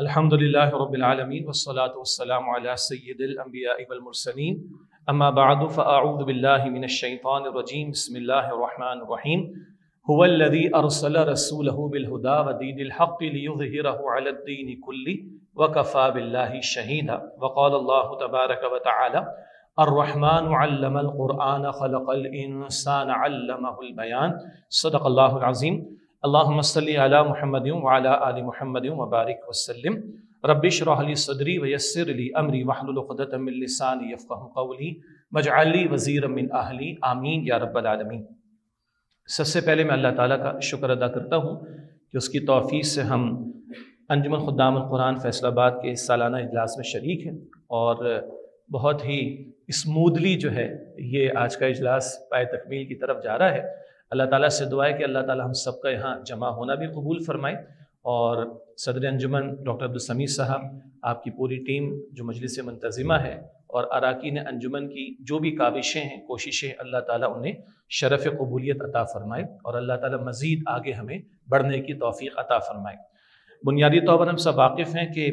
الحمدللہ رب العالمین والصلاة والسلام علی سید الانبیاء والمرسلین اما بعد فاعوذ باللہ من الشیطان الرجیم بسم اللہ الرحمن الرحیم هو الذی ارسل رسولہ بالہدی ودین الحق لیظہرہ علی الدین کلہ وکفی باللہ شہیدا وقال اللہ تبارک وتعالی الرحمن علم القرآن خلق الانسان علمہ البیان صدق اللہ العظیم اللہم صلی علی محمد وعلی آل محمد وبارک وسلم رب اشرح لی صدری ویسر لی امری واحلل عقدۃ من لسانی یفقہوا قولی واجعل لی وزیرا من اہلی آمین یا رب العالمین۔ سب سے پہلے میں اللہ تعالیٰ کا شکر ادا کرتا ہوں کہ اس کی توفیق سے ہم انجمن خدام القرآن فیصل آباد کے سالانہ اجلاس میں شریک ہیں اور بہت ہی اسموڈلی جو ہے یہ آج کا اجلاس پائے تکمیل کی طرف جا رہا ہے۔ اللہ تعالیٰ سے دعا ہے کہ اللہ تعالیٰ ہم سب کا یہاں جمع ہونا بھی قبول فرمائے، اور صدر انجمن ڈاکٹر عبدالسمیع صاحب، آپ کی پوری ٹیم جو مجلس منتظمہ ہے، اور اراکین انجمن کی جو بھی کاوشیں ہیں، کوششیں، اللہ تعالیٰ انہیں شرف قبولیت عطا فرمائے اور اللہ تعالیٰ مزید آگے ہمیں بڑھنے کی توفیق عطا فرمائے۔ بنیادی طور پر ہم سب واقف ہیں کہ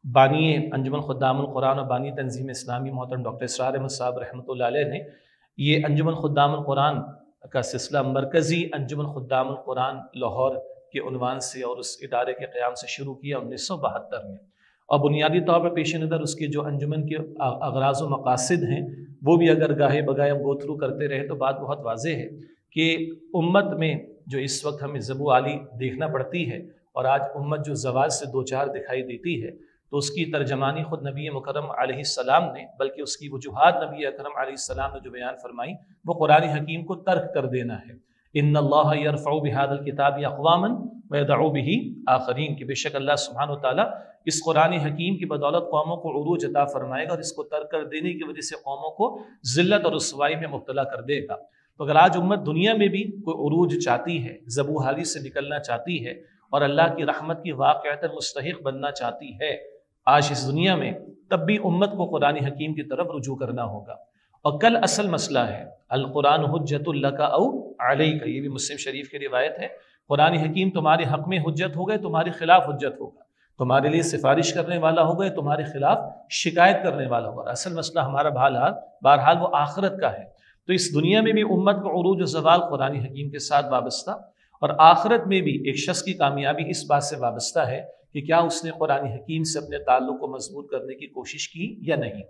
بانی انجمن خدام القرآن اور بانی تنظیم اسلامی محترم ڈاکٹر اسرار احمد صاحب رحمۃ اللہ علیہ نے یہ انجمن خدام القرآن کا سلسلہ مرکزی انجمن خدام القرآن لاہور کے عنوان سے اور اس ادارے کے قیام سے شروع کیا 1972 میں، اور بنیادی طور پر پیش نظر اس کے جو انجمن کے اغراض و مقاصد ہیں وہ بھی اگر گاہے بگاہے ہم گو تھرو کرتے رہے تو بات بہت واضح ہے کہ امت میں جو اس وقت ہمیں ضبو عالی دیکھنا پڑتی ہے، اور آج امت جو زوال سے دوچار دکھائی دیتی ہے، تو اس کی ترجمانی خود نبی مکرم علیہ السلام نے، بلکہ اس کی وجوہات نبی اکرم علیہ السلام نے جو بیان فرمائی وہ قرآن حکیم کو ترک کر دینا ہے۔ ان اللہ یرفع بہذا الکتاب اقواما ویدع بہ آخرین، کہ بے شک اللہ سبحانہ وتعالیٰ اس قرآن حکیم کی بدولت قوموں کو عروج عطا فرمائے گا، اور اس کو ترک کر دینے کی وجہ سے قوموں کو ذلت اور رسوائی میں مبتلا کر دے گا۔ تو اگر آج امت دنیا میں بھی کوئی عروج چاہتی ہے، ضبو حالی سے نکلنا چاہتی ہے، اور اللہ کی رحمت کی واقعتاً مستحق بننا چاہتی ہے آج اس دنیا میں، تب بھی امت کو قرآن حکیم کی طرف رجوع کرنا ہوگا۔ اور کل اصل مسئلہ ہے القرآن حجت لک او علیک، یہ بھی مسلم شریف کی روایت ہے، قرآن حکیم تمہارے حق میں حجت ہوگا، تمہارے خلاف حجت ہوگا، تمہارے لیے سفارش کرنے والا ہوگا، تمہارے خلاف شکایت کرنے والا ہوگا۔ اصل مسئلہ ہمارا بہرحال وہ آخرت کا ہے۔ تو اس دنیا میں بھی امت کو عروج و زوال قرآن حکیم کے ساتھ وابستہ، اور آخرت میں بھی ایک شخص کی کامیابی اس بات سے وابستہ ہے کہ کیا اس نے قرآن حکیم سے اپنے تعلق کو مضبوط کرنے کی کوشش کی یا نہیں۔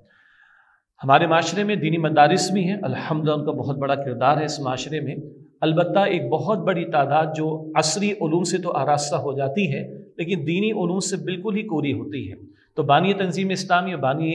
ہمارے معاشرے میں دینی مدارس بھی ہیں، الحمدللہ ان کا بہت بڑا کردار ہے اس معاشرے میں، البتہ ایک بہت بڑی تعداد جو عصری علوم سے تو آراستہ ہو جاتی ہے لیکن دینی علوم سے بالکل ہی کوری ہوتی ہے۔ تو بانی تنظیم اسلامی اور بانی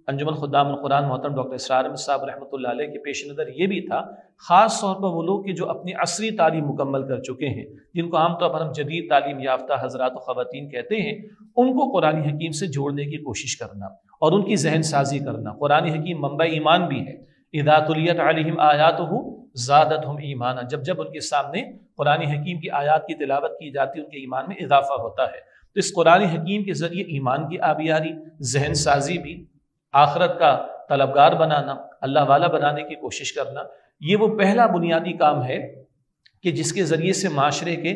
انجمن خدام القرآن محترم ڈاکٹر اسرار احمد صاحب رحمۃ اللہ علیہ کے پیش نظر یہ بھی تھا، خاص طور پر وہ لوگ کہ جو اپنی عصری تعلیم مکمل کر چکے ہیں، جن کو عام طور پر ہم جدید تعلیم یافتہ حضرات و خواتین کہتے ہیں، ان کو قرآن حکیم سے جوڑنے کی کوشش کرنا اور ان کی ذہن سازی کرنا۔ قرآن حکیم منبع ایمان بھی ہے، اذا تلیت علیہم آیاتہ زادتہم ایمانا، جب ان کے سامنے قرآن حکیم کی آیات کی تلاوت کی جاتی ہے ان کے ایمان میں اضافہ ہوتا ہے۔ تو اس قرآن حکیم کے ذریعے ایمان کی آبیاری، ذہن سازی بھی، آخرت کا طلبگار بنانا، اللہ والا بنانے کی کوشش کرنا، یہ وہ پہلا بنیادی کام ہے کہ جس کے ذریعے سے معاشرے کے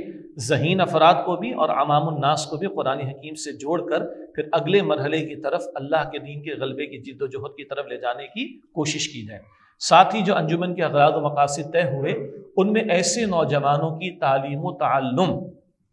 ذہین افراد کو بھی اور عوام الناس کو بھی قرآن حکیم سے جوڑ کر پھر اگلے مرحلے کی طرف اللہ کے دین کے غلبے کی جد و جہد کی طرف لے جانے کی کوشش کی جائے۔ ساتھ ہی جو انجمن کے اغراض و مقاصد طے ہوئے، ان میں ایسے نوجوانوں کی تعلیم و تعلم،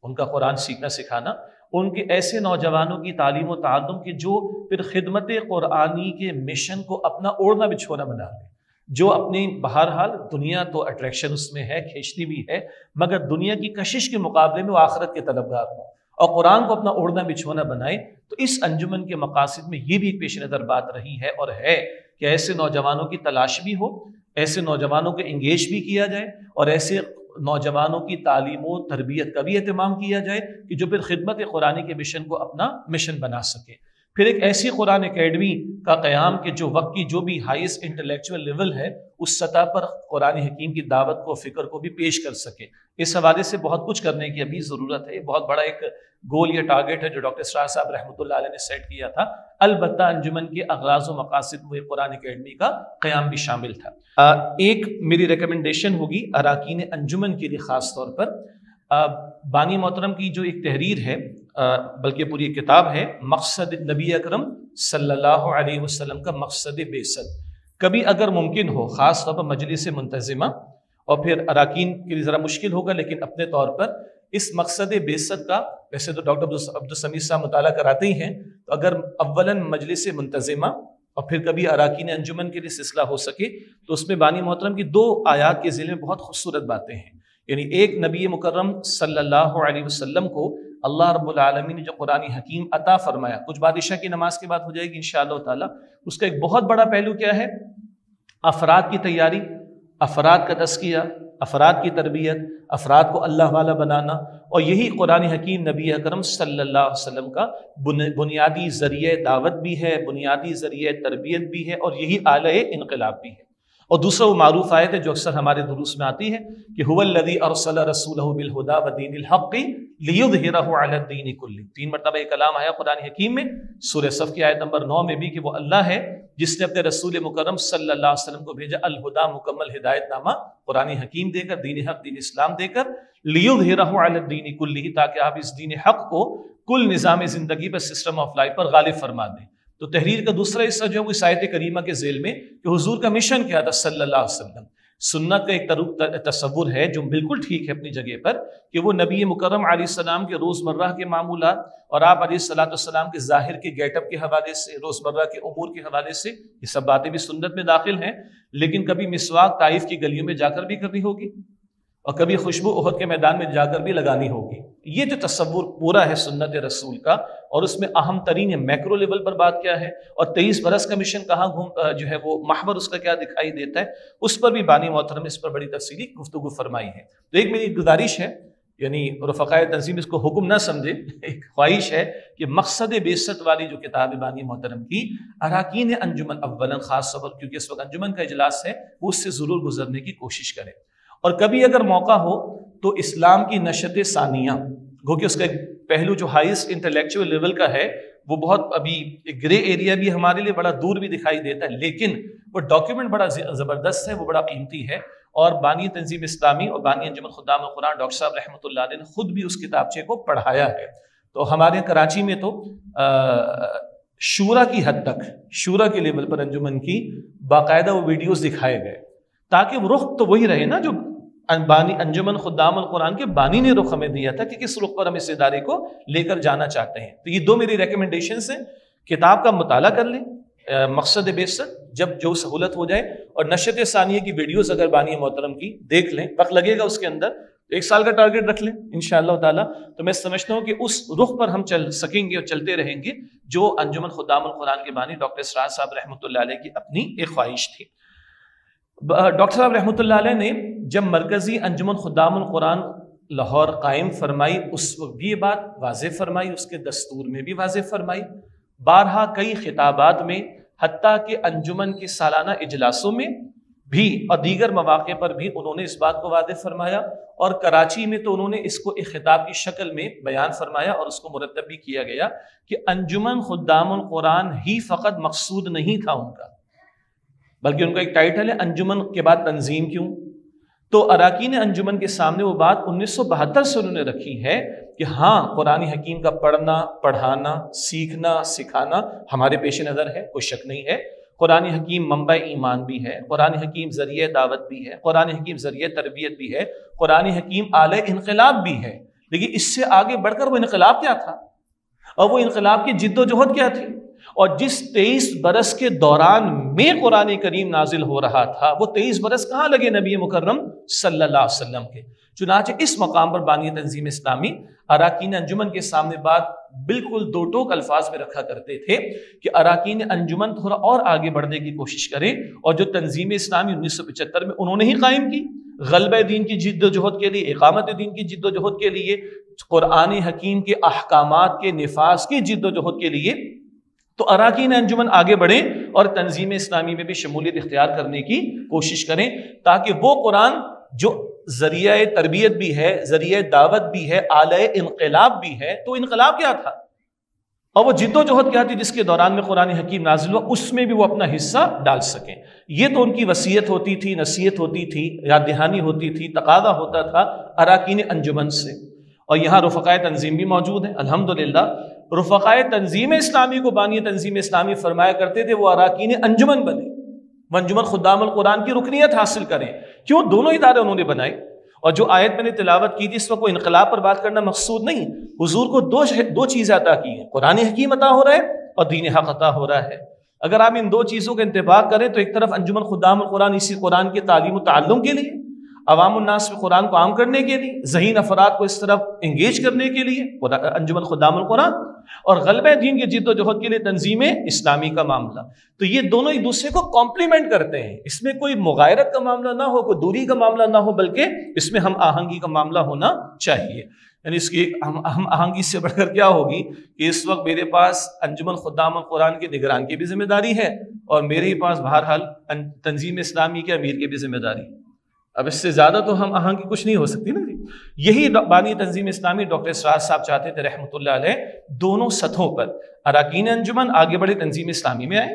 ان کا قرآن سیکھنا سکھانا، ان کے ایسے نوجوانوں کی تعلیم و تعلم کی جو پھر خدمت قرآنی کے مشن کو اپنا اوڑھنا بچھونا بنا لیں، جو اپنی بہرحال دنیا تو اٹریکشن اس میں ہے، کھینچتی بھی ہے، مگر دنیا کی کشش کے مقابلے میں وہ آخرت کے طلبگار ہوں اور قرآن کو اپنا اوڑھنا بچھونا بنائے۔ تو اس انجمن کے مقاصد میں یہ بھی ایک پیش نظر بات رہی ہے اور ہے کہ ایسے نوجوانوں کی تلاش بھی ہو، ایسے نوجوانوں کو انگیج بھی کیا جائے، اور ایسے نوجوانوں کی تعلیم و تربیت کا بھی اہتمام کیا جائے کہ جو پھر خدمت قرآن کے مشن کو اپنا مشن بنا سکے۔ پھر ایک ایسی قرآن اکیڈمی کا قیام کہ جو وقت کی جو بھی ہائیسٹ انٹلیکچوئل لیول ہے اس سطح پر قرآن حکیم کی دعوت کو، فکر کو بھی پیش کر سکے۔ اس حوالے سے بہت کچھ کرنے کی ابھی ضرورت ہے، بہت بڑا ایک گول یا ٹارگیٹ ہے جو ڈاکٹر اسرار صاحب رحمۃ اللہ علیہ نے سیٹ کیا تھا۔ البتہ انجمن کے اغراض و مقاصد میں قرآن اکیڈمی کا قیام بھی شامل تھا۔ ایک میری ریکمنڈیشن ہوگی اراکین انجمن کے لیے، خاص طور پر بانی محترم کی جو ایک تحریر ہے بلکہ پوری کتاب ہے مقصد نبی اکرم صلی اللہ علیہ وسلم کا مقصد بعثت۔ کبھی اگر ممکن ہو، خاص طور پر مجلس منتظمہ اور پھر اراکین کے لیے ذرا مشکل ہوگا، لیکن اپنے طور پر اس مقصد بعثت کا، ویسے تو ڈاکٹر عبدالسمیع صاحب مطالعہ کراتے ہی ہیں، تو اگر اولاً مجلس منتظمہ اور پھر کبھی اراکین انجمن کے لیے سلسلہ ہو سکے تو اس میں بانی محترم کی 2 آیات کے ذیل میں بہت خوبصورت باتیں ہیں۔ یعنی ایک، نبی مکرم صلی اللہ علیہ وسلم کو اللہ رب العالمین نے جو قرآن حکیم عطا فرمایا، کچھ بعد عشاء کی نماز کے بعد ہو جائے گی انشاءاللہ تعالی، اس کا ایک بہت بڑا پہلو کیا ہے؟ افراد کی تیاری، افراد کا تزکیہ، افراد کی تربیت، افراد کو اللہ والا بنانا، اور یہی قرآن حکیم نبی اکرم صلی اللہ علیہ وسلم کا بنیادی ذریعہ دعوت بھی ہے، بنیادی ذریعہ تربیت بھی ہے، اور یہی آلہ انقلاب بھی ہے۔ اور دوسرا وہ معروف آیت ہے جو اکثر ہمارے دروس میں آتی ہے کہ هو الذی ارسل رسولہ بالہدی ودین الحق لیظہرہ علی الدین کلہ۔ 3 مرتبہ یہ کلام آیا قرآن حکیم میں، سورہ صف کی آیت نمبر 9 میں بھی، کہ وہ اللہ ہے جس نے اپنے رسول مکرم صلی اللہ علیہ وسلم کو بھیجا الہدی، مکمل ہدایت نامہ قرآن حکیم دے کر، دین حق، دین اسلام دے کر، لیظہرہ علی الدین کلہ، تاکہ آپ اس دین حق کو کل نظام زندگی پر، سسٹم آف لائف پر غالب فرما دیں۔ تو تحریر کا دوسرا حصہ جو ہے وہ اس آیت کریمہ کے ذیل میں کہ حضور کا مشن کیا تھا صلی اللہ علیہ وسلم۔ سنت کا ایک تصور ہے جو بالکل ٹھیک ہے اپنی جگہ پر، کہ وہ نبی مکرم علیہ السلام کے روزمرہ کے معمولات اور آپ علیہ السلام کے ظاہر کے گیٹ اپ کے حوالے سے، روزمرہ کے امور کے حوالے سے، یہ سب باتیں بھی سنت میں داخل ہیں، لیکن کبھی مسواک طائف کی گلیوں میں جا کر بھی کرنی ہوگی، اور کبھی خوشبو احد کے میدان میں جا کر بھی لگانی ہوگی۔ یہ جو تصور پورا ہے سنت رسول کا، اور اس میں اہم ترین ہے میکرو لیول پر بات کیا ہے، اور 23 برس کا مشن کہاں جو ہے وہ محور اس کا کیا دکھائی دیتا ہے، اس پر بھی بانی محترم نے اس پر بڑی تفصیلی گفتگو فرمائی ہے۔ تو ایک میری گزارش ہے، یعنی رفقائے تنظیم اس کو حکم نہ سمجھے، ایک خواہش ہے کہ مقصد بعثت والی جو کتاب بانی محترم کی، اراکین انجمن اولاً خاص طور پر کیونکہ اس وقت انجمن کا اجلاس ہے، وہ اس سے ضرور گزرنے کی کوشش کریں، اور کبھی اگر موقع ہو تو اسلام کی نشت ثانیہ، گو کہ اس کا ایک پہلو جو ہائیسٹ انٹلیکچوئل لیول کا ہے، وہ بہت ابھی ایک گرے ایریا بھی ہمارے لیے بڑا دور بھی دکھائی دیتا ہے، لیکن وہ ڈاکیومنٹ بڑا زبردست ہے، وہ بڑا قیمتی ہے، اور بانی تنظیم اسلامی اور بانی انجمن خدام القرآن ڈاکٹر صاحب رحمۃ اللہ علیہ نے خود بھی اس کتابچے کو پڑھایا ہے۔ تو ہمارے کراچی میں تو شورا کی حد تک، شورا کے لیول پر انجمن کی باقاعدہ وہ ویڈیوز دکھائے گئے، تاکہ وہ رخ تو وہی رہے نا جو بانی انجمن خدام القرآن کے بانی نے رخ ہمیں دیا تھا کہ کس رخ پر ہم اس ادارے کو لے کر جانا چاہتے ہیں۔ تو یہ 2 میری ریکمنڈیشنز ہیں، کتاب کا مطالعہ کر لیں، مقصد بعثت جب جو سہولت ہو جائے، اور نشت ثانیہ کی ویڈیوز اگر بانی محترم کی دیکھ لیں، وقت لگے گا اس کے اندر، 1 سال کا ٹارگٹ رکھ لیں انشاءاللہ تعالیٰ، تو میں سمجھتا ہوں کہ اس رخ پر ہم چل سکیں گے اور چلتے رہیں گے جو انجمن خدام القرآن کے بانی ڈاکٹر اسرار صاحب رحمۃ اللہ علیہ کی اپنی ایک خواہش تھی۔ ڈاکٹر صاحب رحمۃ اللہ علیہ نے جب مرکزی انجمن خدام القرآن لاہور قائم فرمائی، اس وقت بھی یہ بات واضح فرمائی، اس کے دستور میں بھی واضح فرمائی، بارہا کئی خطابات میں، حتیٰ کہ انجمن کے سالانہ اجلاسوں میں بھی اور دیگر مواقع پر بھی انہوں نے اس بات کو واضح فرمایا، اور کراچی میں تو انہوں نے اس کو ایک خطاب کی شکل میں بیان فرمایا اور اس کو مرتب بھی کیا گیا کہ انجمن خدام القرآن ہی فقط مقصود نہیں تھا ان کا، بلکہ ان کا ایک ٹائٹل ہے انجمن کے بعد تنظیم کیوں؟ تو اراکین انجمن کے سامنے وہ بات 1972 سے انہوں نے رکھی ہے کہ ہاں، قرآن حکیم کا پڑھنا، پڑھانا، سیکھنا، سکھانا ہمارے پیش نظر ہے، کوئی شک نہیں ہے۔ قرآن حکیم منبع ایمان بھی ہے، قرآن حکیم ذریعہ دعوت بھی ہے، قرآن حکیم ذریعہ تربیت بھی ہے، قرآن حکیم آلہ انقلاب بھی ہے، لیکن اس سے آگے بڑھ کر وہ انقلاب کیا تھا، اور وہ انقلاب کی جد و جہد کیا تھی، اور جس 23 برس کے دوران میں قرآن کریم نازل ہو رہا تھا، وہ 23 برس کہاں لگے نبی مکرم صلی اللہ علیہ وسلم کے؟ چنانچہ اس مقام پر بانی تنظیم اسلامی اراکین انجمن کے سامنے بات بالکل 2 ٹوک الفاظ میں رکھا کرتے تھے کہ اراکین انجمن تھوڑا اور آگے بڑھنے کی کوشش کریں، اور جو تنظیم اسلامی 1975 میں انہوں نے ہی قائم کی، غلبہ دین کی جد و جہد کے لیے، اقامت دین کی جد و جہد کے لیے، قرآن حکیم کے احکامات کے نفاذ کی جد و جہد کے لیے، تو اراکین انجمن آگے بڑھیں اور تنظیم اسلامی میں بھی شمولیت اختیار کرنے کی کوشش کریں، تاکہ وہ قرآن جو ذریعہ تربیت بھی ہے، ذریعہ دعوت بھی ہے، آلہ انقلاب بھی ہے، تو انقلاب کیا تھا اور وہ جد و جہد کیا تھی جس کے دوران میں قرآن حکیم نازل ہوا، اس میں بھی وہ اپنا حصہ ڈال سکیں۔ یہ تو ان کی وصیت ہوتی تھی، نصیحت ہوتی تھی، یاد دہانی ہوتی تھی، تقاضا ہوتا تھا اراکین انجمن سے۔ اور یہاں رفقائے تنظیم بھی موجود ہیں الحمدللہ۔ رفقائے تنظیم اسلامی کو بانی تنظیم اسلامی فرمایا کرتے تھے وہ اراکین انجمن بنے، وہ انجمن خدام القرآن کی رکنیت حاصل کریں۔ کیوں؟ دونوں ادارے انہوں نے بنائے۔ اور جو آیت میں نے تلاوت کی تھی اس وقت وہ انقلاب پر بات کرنا مقصود نہیں، حضور کو دو چیزیں عطا کی ہیں، قرآن حکیم عطا ہو رہا ہے اور دین حق عطا ہو رہا ہے۔ اگر آپ ان دو چیزوں کا انتباہ کریں تو ایک طرف انجمن خدام القرآن اسی قرآن کی تعلیم و تعلم کے لیے، عوام الناس میں قرآن کو عام کرنے کے لیے، ذہین افراد کو اس طرف انگیج کرنے کے لیے انجمن خدام القرآن، اور غلبہ دین کی جد و جہد کے لیے تنظیم اسلامی کا معاملہ۔ تو یہ دونوں ایک دوسرے کو کمپلیمنٹ کرتے ہیں، اس میں کوئی مغایرت کا معاملہ نہ ہو، کوئی دوری کا معاملہ نہ ہو، بلکہ اس میں ہم آہنگی کا معاملہ ہونا چاہیے۔ یعنی اس کی ہم آہنگی سے بڑھ کر کیا ہوگی کہ اس وقت میرے پاس انجمن خدام القرآن کے نگران کی بھی ذمہ داری ہے اور میرے ہی پاس بہرحال تنظیم اسلامی کے امیر کی بھی ذمہ داری۔ اب اس سے زیادہ تو ہم آہنگی کچھ نہیں ہو سکتی نا جی۔ یہی بانی تنظیم اسلامی ڈاکٹر اسرار صاحب چاہتے تھے رحمۃ اللہ علیہ، دونوں سطحوں پر اراکین انجمن آگے بڑھے تنظیم اسلامی میں آئے،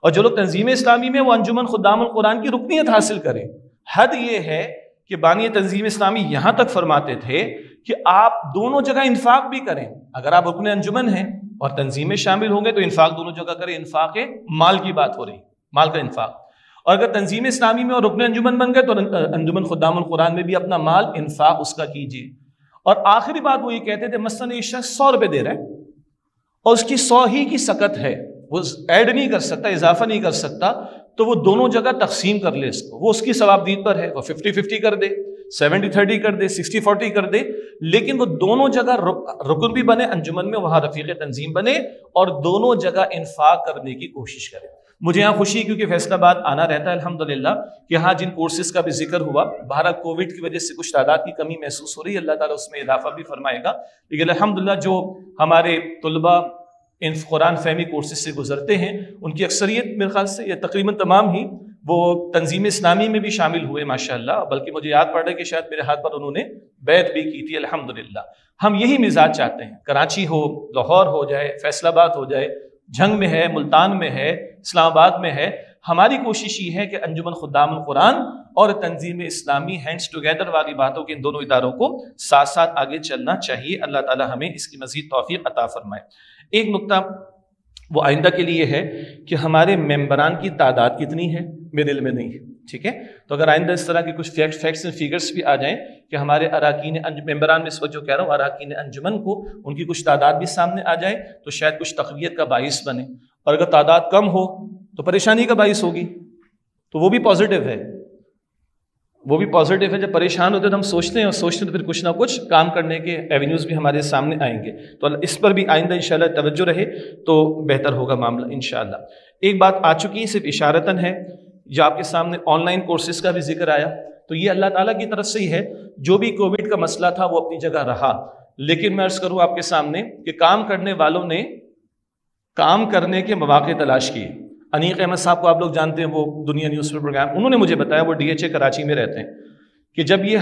اور جو لوگ تنظیم اسلامی میں وہ انجمن خدام القرآن کی رکنیت حاصل کریں۔ حد یہ ہے کہ بانی تنظیم اسلامی یہاں تک فرماتے تھے کہ آپ دونوں جگہ انفاق بھی کریں۔ اگر آپ رکن انجمن ہیں اور تنظیم میں شامل ہوں گے تو انفاق دونوں جگہ کریں، انفاق مال کی بات ہو رہی، مال کا انفاق۔ اور اگر تنظیم اسلامی میں اور رکن انجمن بن گئے تو انجمن خدام القرآن میں بھی اپنا مال انفاق اس کا کیجیے۔ اور آخری بات وہ یہ کہتے تھے مثلاً یہ شخص 100 روپے دے رہا ہے اور اس کی 100 ہی کی سکت ہے، وہ ایڈ نہیں کر سکتا، اضافہ نہیں کر سکتا، تو وہ دونوں جگہ تقسیم کر لے اس کو، وہ اس کی ثوابدید پر ہے، وہ 50-50 کر دے، 70-30 کر دے، 60-40 کر دے، لیکن وہ دونوں جگہ رکن بھی بنے انجمن میں، وہاں رفیق تنظیم بنے اور دونوں جگہ انفاق کرنے کی کوشش کرے۔ مجھے یہاں خوشی کیونکہ فیصل آباد آنا رہتا ہے الحمدللہ کہ یہاں جن کورسز کا بھی ذکر ہوا، بہرحال کووڈ کی وجہ سے کچھ تعداد کی کمی محسوس ہو رہی ہے، اللہ تعالیٰ اس میں اضافہ بھی فرمائے گا، لیکن الحمدللہ جو ہمارے طلباء ان قرآن فہمی کورسز سے گزرتے ہیں ان کی اکثریت میرے خیال سے یا تقریباً تمام ہی وہ تنظیم اسلامی میں بھی شامل ہوئے ماشاءاللہ، بلکہ مجھے یاد پڑ رہا ہے کہ شاید میرے ہاتھ پر انہوں نے بیعت بھی کی تھی الحمدللہ۔ ہم یہی مزاج چاہتے ہیں، کراچی ہو، لاہور ہو جائے، فیصل آباد ہو جائے، جھنگ میں ہے، ملتان میں ہے، اسلام آباد میں ہے، ہماری کوشش یہ ہے کہ انجمن خدام القرآن اور تنظیم اسلامی ہینڈز ٹوگیدر والی باتوں کے ان دونوں اداروں کو ساتھ ساتھ آگے چلنا چاہیے۔ اللہ تعالی ہمیں اس کی مزید توفیق عطا فرمائے۔ ایک نقطہ وہ آئندہ کے لیے ہے کہ ہمارے ممبران کی تعداد کتنی ہے، میرے علم میں نہیں ہے، ٹھیک ہے؟ تو اگر آئندہ اس طرح کے کچھ فیکٹس اینڈ فیگرز بھی آ جائیں کہ ہمارے اراکین ممبران میں اس وقت جو کہہ رہا ہوں اراکین انجمن کو ان کی کچھ تعداد بھی سامنے آ جائے تو شاید کچھ تقویت کا باعث بنے، اور اگر تعداد کم ہو تو پریشانی کا باعث ہوگی، تو وہ بھی پازیٹیو ہے، وہ بھی پازیٹیو ہے۔ جب پریشان ہوتے تو ہم سوچتے ہیں اور سوچتے تو پھر کچھ نہ کچھ کام کرنے کے ایونیوز بھی ہمارے سامنے آئیں گے، تو اس پر بھی آئندہ انشاءاللہ توجہ رہے تو بہتر ہوگا معاملہ انشاءاللہ۔ ایک بات آ چکی ہے صرف اشارتاً ہے، جو آپ کے سامنے آن لائن کورسز کا بھی ذکر آیا، تو یہ اللہ تعالیٰ کی طرف سے ہی ہے، جو بھی کووڈ کا مسئلہ تھا وہ اپنی جگہ رہا، لیکن میں عرض کروں آپ کے سامنے کہ کام کرنے والوں نے کام کرنے کے مواقع تلاش کیے۔ انیق احمد صاحب کو آپ لوگ جانتے ہیں، وہ دنیا نیوز پر پروگرام، انہوں نے مجھے بتایا، وہ DHA کراچی میں رہتے ہیں، کہ جب یہ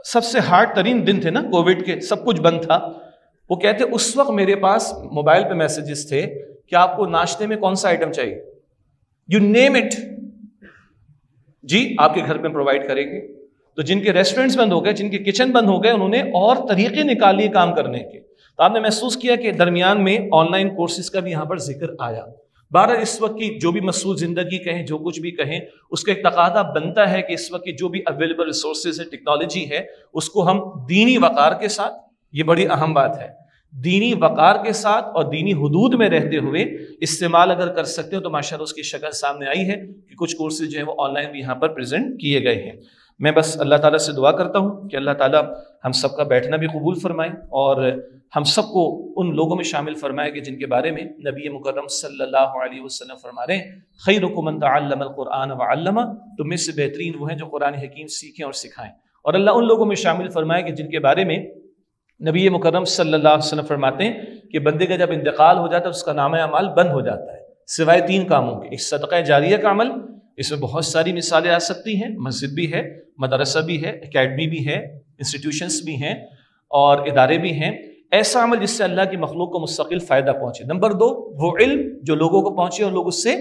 سب سے ہارڈ ترین دن تھے نا کووڈ کے، سب کچھ بند تھا، وہ کہتے اس وقت میرے پاس موبائل پہ میسیجز تھے کہ آپ کو ناشتے میں کون سا آئٹم چاہیے، یو نیم اٹ، جی آپ کے گھر میں پرووائڈ کریں گے۔ تو جن کے ریسٹورنٹس بند ہو گئے، جن کے کچن بند ہو گئے، انہوں نے اور طریقے نکالیے کام کرنے کے، تو آپ نے محسوس کیا کہ درمیان میں آن لائن کورسز کا بھی یہاں پر ذکر آیا۔ بہرحال اس وقت کی جو بھی مصروف زندگی کہیں، جو کچھ بھی کہیں، اس کا ایک تقاضا بنتا ہے کہ اس وقت کی جو بھی اویلیبل ریسورسز ہے، ٹیکنالوجی ہے، اس کو ہم دینی وقار کے ساتھ، یہ بڑی اہم بات ہے، دینی وقار کے ساتھ اور دینی حدود میں رہتے ہوئے استعمال اگر کر سکتے ہو تو ماشاءاللہ اس کی شکل سامنے آئی ہے کہ کچھ کورسز جو ہیں وہ آن لائن بھی یہاں پر پریزنٹ کیے گئے ہیں۔ میں بس اللہ تعالیٰ سے دعا کرتا ہوں کہ اللہ تعالیٰ ہم سب کا بیٹھنا بھی قبول فرمائے اور ہم سب کو ان لوگوں میں شامل فرمائے کہ جن کے بارے میں نبی مکرم صلی اللہ علیہ وسلم فرما رہے ہیں، خیرکم من تعلم القرآن وعلمہ، تم میں سے بہترین وہ ہیں جو قرآن حکیم سیکھیں اور سکھائیں، اور اللہ ان لوگوں میں شامل فرمائے کہ جن کے بارے میں نبی مکرم صلی اللہ علیہ وسلم فرماتے ہیں کہ بندے کا جب انتقال ہو جاتا ہے اس کا نامہ اعمال بند ہو جاتا ہے سوائے 3 کاموں کے، ایک صدقہ جاریہ کا عمل، اس میں بہت ساری مثالیں آ سکتی ہیں، مسجد بھی ہے، مدرسہ بھی ہے، اکیڈمی بھی ہے، انسٹیٹیوشنز بھی ہیں اور ادارے بھی ہیں، ایسا عمل جس سے اللہ کی مخلوق کو مستقل فائدہ پہنچے۔ نمبر 2 وہ علم جو لوگوں کو پہنچے اور لوگ اس سے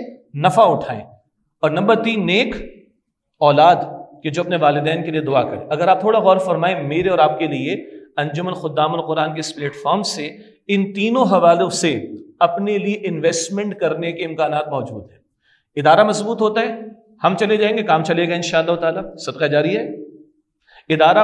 نفع اٹھائیں، اور نمبر 3 نیک اولاد کہ جو اپنے والدین کے لیے دعا کرے۔ اگر آپ تھوڑا غور فرمائیں، میرے اور آپ کے لیے انجمن خدام القرآن کے اس پلیٹ فارم سے ان تینوں حوالوں سے اپنے لیے انویسٹمنٹ کرنے کے امکانات موجود ہیں۔ ادارہ مضبوط ہوتا ہے، ہم چلے جائیں گے، کام چلے گا انشاءاللہ تعالی، صدقہ جاری ہے۔ ادارہ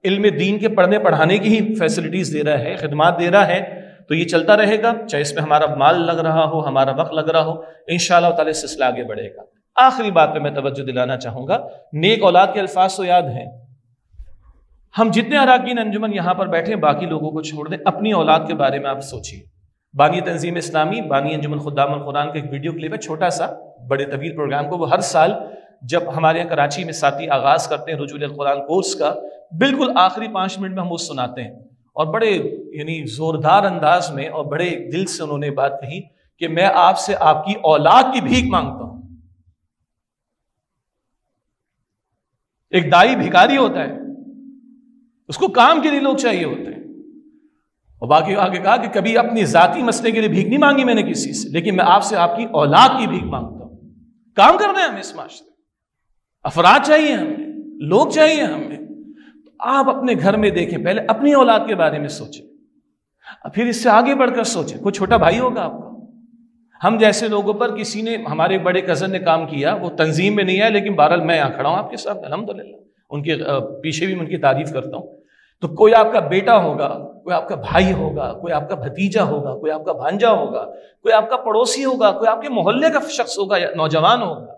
علم دین کے پڑھنے پڑھانے کی ہی فیسلٹیز دے رہا ہے، خدمات دے رہا ہے، تو یہ چلتا رہے گا، چاہے اس میں ہمارا مال لگ رہا ہو، ہمارا وقت لگ رہا ہو، انشاءاللہ تعالی سلسلہ آگے بڑھے گا۔ آخری بات پہ میں توجہ دلانا چاہوں گا، نیک اولاد کے الفاظ تو یاد ہیں۔ ہم جتنے اراکین انجمن یہاں پر بیٹھے ہیں، باقی لوگوں کو چھوڑ دیں، اپنی اولاد کے بارے میں آپ سوچیے۔ بانی تنظیم اسلامی، بانی انجمن خدام القرآن کا ایک ویڈیو کلپ ہے، چھوٹا سا، بڑے طویل پروگرام کو وہ ہر سال جب ہمارے یہاں کراچی میں ساتھی آغاز کرتے ہیں رجوع القرآن کورس کا، بالکل آخری 5 منٹ میں ہم وہ سناتے ہیں، اور بڑے زوردار انداز میں اور بڑے دل سے انہوں نے بات کہی کہ میں آپ سے آپ کی اولاد کی بھیک مانگتا ہوں۔ ایک دائی بھکاری ہوتا ہے، اس کو کام کے لیے لوگ چاہیے ہوتے ہیں، اور باقی آگے کہا کہ کبھی اپنی ذاتی مسئلے کے لیے بھیک نہیں مانگی میں نے کسی سے، لیکن میں آپ سے آپ کی اولاد کی بھیک مانگتا ہوں۔ کام کرنا ہے ہمیں، اس معاشرے افراد چاہیے ہمیں، لوگ چاہیے ہمیں۔ آپ اپنے گھر میں دیکھیں، پہلے اپنی اولاد کے بارے میں سوچیں، پھر اس سے آگے بڑھ کر سوچیں۔ کوئی چھوٹا بھائی ہوگا آپ کا، ہم جیسے لوگوں پر کسی نے، ہمارے ایک بڑے کزن نے کام کیا، وہ تنظیم میں نہیں آیا، لیکن بہرحال میں یہاں کھڑا ہوں آپ کے ساتھ الحمدللہ، ان کے پیچھے بھی میں ان کی تعریف کرتا ہوں۔ تو کوئی آپ کا بیٹا ہوگا، کوئی آپ کا بھائی ہوگا، کوئی آپ کا بھتیجا ہوگا، کوئی آپ کا بھانجا ہوگا، کوئی آپ کا پڑوسی ہوگا، کوئی آپ کے محلے کا شخص ہوگا یا نوجوان ہوگا۔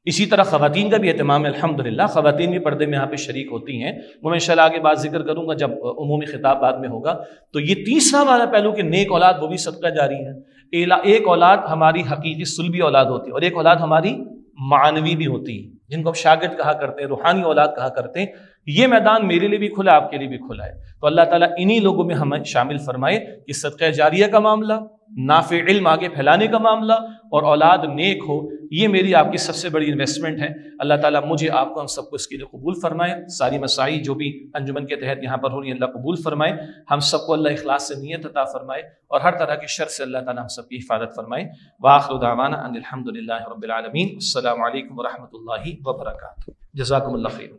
اسی طرح خواتین کا بھی اہتمام ہے الحمدللہ، خواتین بھی پردے میں یہاں پہ شریک ہوتی ہیں، وہ میں انشاءاللہ آگے بات ذکر کروں گا جب عمومی خطاب بعد میں ہوگا۔ تو یہ تیسرا والا پہلو کہ نیک اولاد وہ بھی صدقہ جاری ہے۔ ایک اولاد ہماری حقیقی سلبی اولاد ہوتی ہے، اور ایک اولاد ہماری معنوی بھی ہوتی ہے، جن کو ہم شاگرد کہا کرتے ہیں، روحانی اولاد کہا کرتے ہیں۔ یہ میدان میرے لیے بھی کھلا ہے، آپ کے لیے بھی کھلا ہے، تو اللہ تعالیٰ انہی لوگوں میں ہمیں شامل فرمائے کہ صدقہ جاریہ کا معاملہ، نافع علم آگے پھیلانے کا معاملہ، اور اولاد نیک ہو، یہ میری آپ کی سب سے بڑی انویسٹمنٹ ہے۔ اللہ تعالیٰ مجھے، آپ کو، ہم سب کو اس کے لیے قبول فرمائے۔ ساری مساعی جو بھی انجمن کے تحت یہاں پر ہو رہی ہیں، اللہ قبول فرمائے۔ ہم سب کو اللہ اخلاص سے نیت عطا فرمائے، اور ہر طرح کی شر سے اللہ تعالیٰ ہم سب کی حفاظت فرمائے۔ وآخر دعوانا ان الحمد للہ رب العالمین۔ السلام علیکم ورحمۃ اللہ وبرکاتہ۔ جزاکم اللہ خیر۔